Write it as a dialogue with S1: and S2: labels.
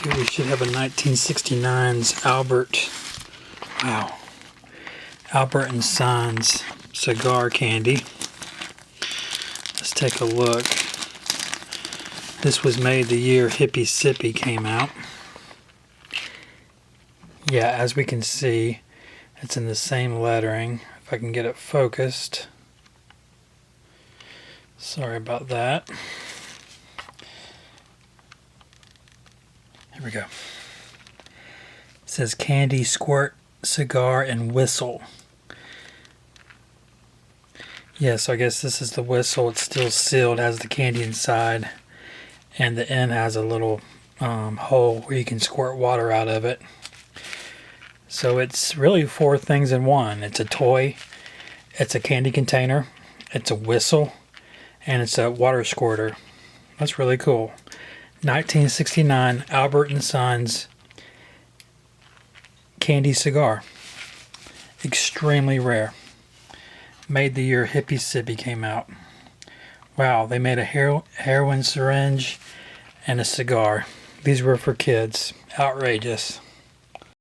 S1: Here we should have a 1969's Albert. Wow. Albert and Sons cigar candy. Let's take a look. This was made the year Hippy Sippy came out. Yeah, as we can see, it's in the same lettering. If I can get it focused. Sorry about that. Here we go. It says Candy, Squirt, Cigar, and Whistle. Yeah, so I guess this is the whistle. It's still sealed, has the candy inside, and the end has a little hole where you can squirt water out of it. So it's really 4 things in one. It's a toy, it's a candy container, it's a whistle, and it's a water squirter. That's really cool. 1969 Albert and Sons candy cigar. Extremely rare. Made the year Hippy Sippy came out. Wow, they made a heroin syringe and a cigar. These were for kids. Outrageous.